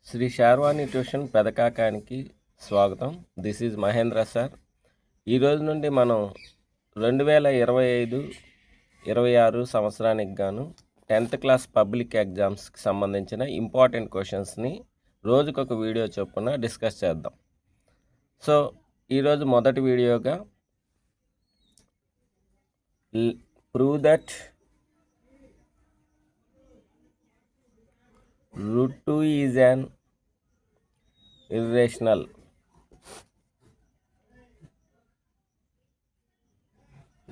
Shri Sharvani tuition పెదకాకానికి స్వాగతం. This is Mahendra sir. ఈరోజు నుండి మనం 2025-26 సంవత్సరానికి గాను 10th క్లాస్ పబ్లిక్ ఎగ్జామ్స్కి సంబంధించిన ఇంపార్టెంట్ క్వశ్చన్స్ని రోజుకొక వీడియో చొప్పున డిస్కస్ చేద్దాం. సో ఈరోజు మొదటి వీడియోగా prove that √2 is an irrational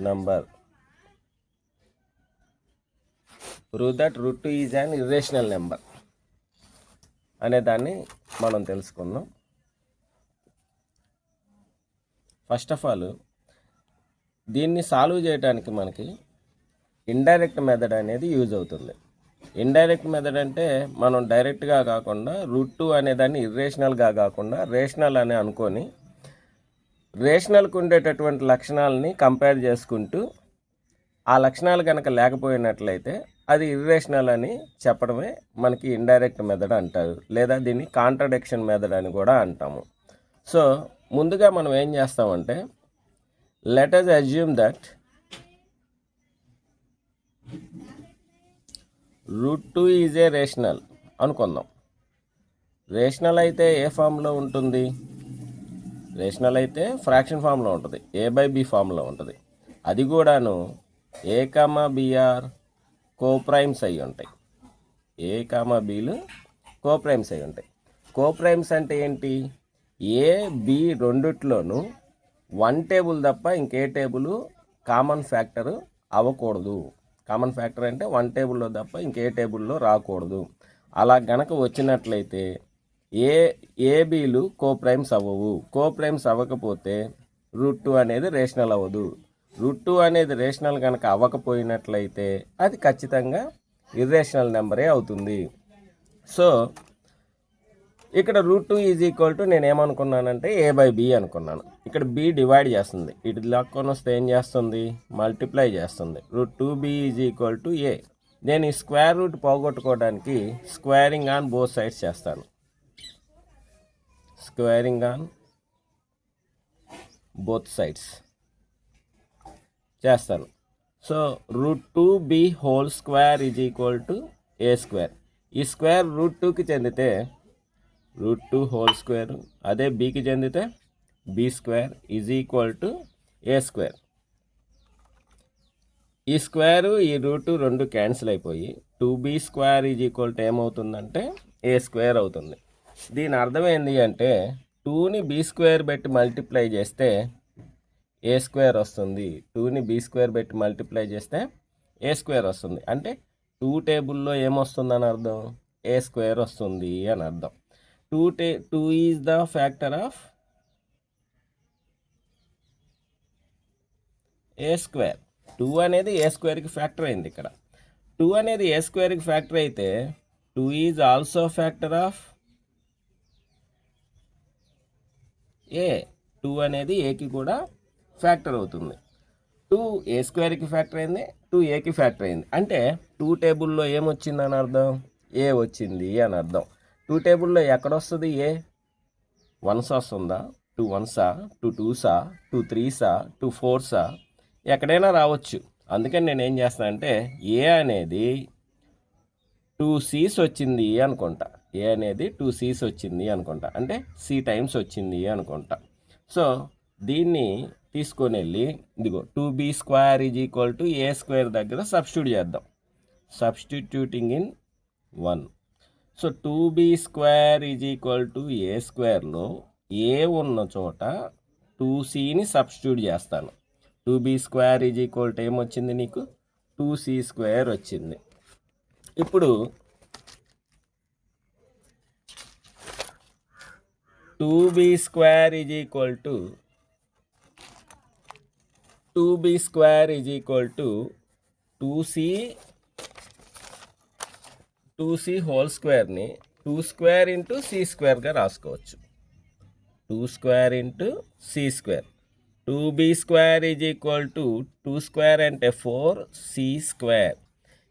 number. Prove that √2 is an irrational number అనే దాన్ని మనం తెలుసుకుందాం. ఫస్ట్ ఆఫ్ ఆల్ దీన్ని సాల్వ్ చేయడానికి మనకి ఇండైరెక్ట్ మెథడ్ అనేది యూజ్ అవుతుంది. ఇండైరెక్ట్ మెథడ్ అంటే మనం డైరెక్ట్గా కాకుండా √2 అనేదాన్ని ఇర్రేషనల్గా కాకుండా రేషనల్ అని అనుకొని రేషనల్కి ఉండేటటువంటి లక్షణాలని కంపేర్ చేసుకుంటూ ఆ లక్షణాలు కనుక లేకపోయినట్లయితే అది ఇర్రేషనల్ అని చెప్పడమే మనకి ఇండైరెక్ట్ మెథడ్ అంటారు, లేదా దీన్ని కాంట్రడిక్షన్ మెథడ్ అని కూడా అంటాము. సో ముందుగా మనం ఏం చేస్తామంటే let us assume that √2 is a rational అనుకుందాం. రేషనల్ అయితే ఏ ఫామ్లో ఉంటుంది? రేషనల్ అయితే ఫ్రాక్షన్ ఫామ్లో ఉంటుంది, a/b ఫామ్లో ఉంటుంది. అది కూడాను a, br కోప్రైమ్స్ అయి ఉంటాయి. a, bలు కోప్రైమ్స్ అయి ఉంటాయి. కోప్రైమ్స్ అంటే ఏంటి? a, b రెండిట్లోనూ 1 టేబుల్ తప్ప ఇంకే టేబుల్ కామన్ ఫ్యాక్టర్ అవ్వకూడదు. కామన్ ఫ్యాక్టర్ అంటే 1 టేబుల్లో తప్ప ఇంకే టేబుల్లో రాకూడదు. అలా గనక వచ్చినట్లయితే ఏబీలు కోప్రైమ్స్ అవ్వవు. కోప్రైమ్స్ అవ్వకపోతే √2 అనేది రేషనల్ అవ్వదు. √2 అనేది రేషనల్ కనుక అవ్వకపోయినట్లయితే అది ఖచ్చితంగా ఇర్రేషనల్ నెంబరే అవుతుంది. సో ఇక్కడ √2 ఈజ్ ఈక్వల్ టు నేను ఏమనుకున్నానంటే a/b అనుకున్నాను. ఇక్కడ b డివైడ్ చేస్తుంది, ఇటు లాక్కొని వస్తే ఏం చేస్తుంది? మల్టిప్లై చేస్తుంది. √2b is equal to a. నేను ఈ స్క్వేర్ రూట్ పోగొట్టుకోవడానికి స్క్వేరింగ్ ఆన్ బోత్ సైడ్స్ చేస్తాను. స్క్వేరింగ్ ఆన్ బోత్ సైడ్స్ చేస్తాను. So √2b whole square is equal to a². ఈ స్క్వేర్ √2కి చెందితే √2 హోల్ స్క్వేర్, అదే బీకి చెందితే b² is equal to a². ఈ స్క్వేరు ఈ రూటు రెండు క్యాన్సిల్ అయిపోయి 2b² ఈజ్ ఈక్వల్ టు ఏమవుతుందంటే a² అవుతుంది. దీని అర్థం ఏంటి అంటే 2ని b² పెట్టి మల్టిప్లై చేస్తే a² వస్తుంది. 2ని b² పెట్టి మల్టిప్లై చేస్తే a² వస్తుంది. అంటే 2 టేబుల్లో ఏమొస్తుందని అర్థం? a² వస్తుంది అని అర్థం. 2 is the factor of a². 2 అనేది a²కి ఫ్యాక్టర్ అయింది. ఇక్కడ 2 అనేది a²కి ఫ్యాక్టర్ అయితే 2 is also factor of a. 2 అనేది ఏకి కూడా ఫ్యాక్టర్ అవుతుంది. 2 a²కి ఫ్యాక్టర్ అయింది, 2 ఏకి ఫ్యాక్టర్ అయింది. అంటే 2 టేబుల్లో ఏమొచ్చిందని అర్థం? ఏ వచ్చింది అని అర్థం. 2 టేబుల్లో ఎక్కడొస్తుంది? ఏ 1s వస్తుందా? 2 1s, 2 2s, 2 3s, 2 4s ఎక్కడైనా రావచ్చు. అందుకని నేను ఏం చేస్తాను అంటే ఏ అనేది 2c's వచ్చింది అనుకుంటా. ఏ అనేది 2c's వచ్చింది అనుకుంటా, అంటే c టైమ్స్ వచ్చింది అనుకుంటా. సో దీన్ని తీసుకొని వెళ్ళి ఇదిగో 2b² is equal to a² దగ్గర సబ్స్టిట్యూట్ చేద్దాం. Substituting in 1. So 2b² is equal to a²లో ఏ ఉన్న చోట 2cని సబ్స్టిట్యూట్ చేస్తాను. 2b² ఈజ్ ఈక్వల్ టు ఏమొచ్చింది నీకు? 2c² వచ్చింది. ఇప్పుడు 2b² is equal to 2c whole స్క్వేర్ని 2² ఇంటూ c²గా రాసుకోవచ్చు. 2² into c². 2b² is equal to 2² అంటే 4c².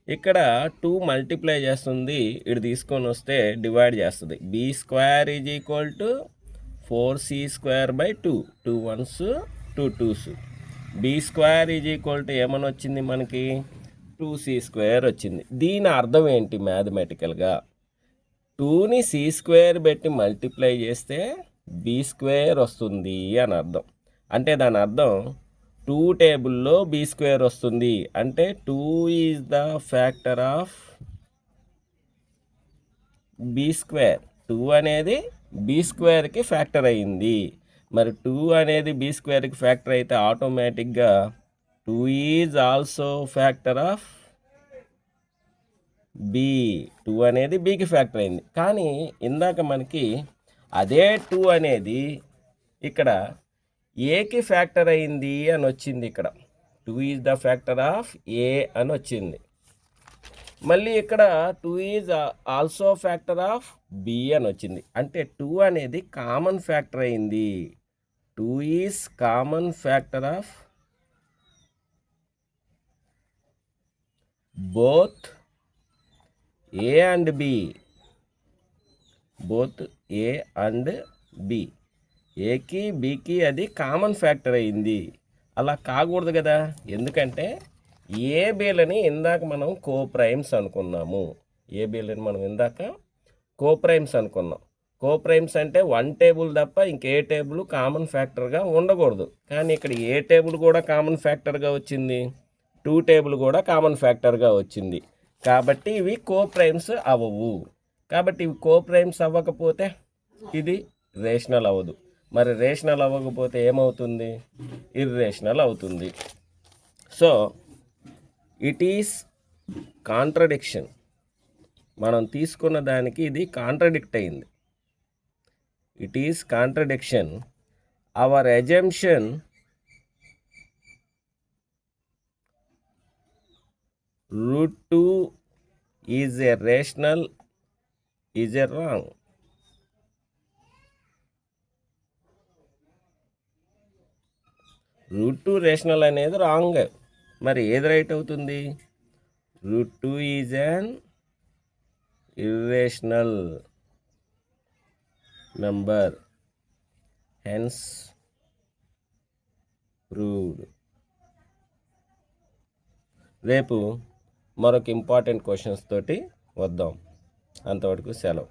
ఇక్కడ 2 మల్టిప్లై చేస్తుంది, ఇటు తీసుకొని వస్తే డివైడ్ చేస్తుంది. B square is equal to 4c²/2. 2 1s 2 2s. B square is equal to ఏమని వచ్చింది మనకి? 2c² వచ్చింది. దీని అర్థం ఏంటి మ్యాథమెటికల్గా? 2ని c² పెట్టి మల్టిప్లై చేస్తే b² వస్తుంది అని అర్థం. అంటే దాని అర్థం 2 టేబుల్లో b² వస్తుంది. అంటే 2 is the factor of b². 2 అనేది b²కి ఫ్యాక్టర్ అయ్యింది. మరి 2 అనేది b²కి ఫ్యాక్టర్ అయితే ఆటోమేటిక్గా 2 is also factor of B. 2 అనేది బికి ఫ్యాక్టర్ అయింది. కానీ ఇందాక మనకి అదే 2 అనేది ఇక్కడ ఏకి ఫ్యాక్టర్ అయింది అని వచ్చింది. ఇక్కడ 2 is the factor of A అని వచ్చింది. మళ్ళీ ఇక్కడ 2 is also factor of B అని వచ్చింది. అంటే 2 అనేది కామన్ ఫ్యాక్టర్ అయింది. 2 is common factor of both A and B. Both A and B. ఏకి బికి అది కామన్ ఫ్యాక్టర్ అయింది. అలా కాకూడదు కదా, ఎందుకంటే ఏ బీలని ఇందాక మనం కోప్రైమ్స్ అనుకున్నాము. ఏ బీలని మనం ఇందాక కోప్రైమ్స్ అనుకున్నాం. కోప్రైమ్స్ అంటే 1 టేబుల్ తప్ప ఇంకే టేబుల్ కామన్ ఫ్యాక్టర్గా ఉండకూడదు. కానీ ఇక్కడ ఏ టేబుల్ కూడా కామన్ ఫ్యాక్టర్గా వచ్చింది, 2 టేబుల్ కూడా కామన్ ఫ్యాక్టర్గా వచ్చింది. కాబట్టి ఇవి కోప్రైమ్స్ అవ్వవు. కాబట్టి ఇవి కోప్రైమ్స్ అవ్వకపోతే ఇది రేషనల్ అవ్వదు. మరి రేషనల్ అవ్వకపోతే ఏమవుతుంది? ఇర్రేషనల్ అవుతుంది. So it is contradiction. మనం తీసుకున్న దానికి ఇది కాంట్రడిక్ట్ అయింది. It is contradiction. Hour assumption √2 is a rational is a wrong. √2 rational అనేది రాంగ్. మరి ఏది రైట్ అవుతుంది? √2 is an irrational number, hence proved. రేపు మరొక ఇంపార్టెంట్ క్వశ్చన్స్ తోటి వద్దాం. అంతవరకు సెలవు.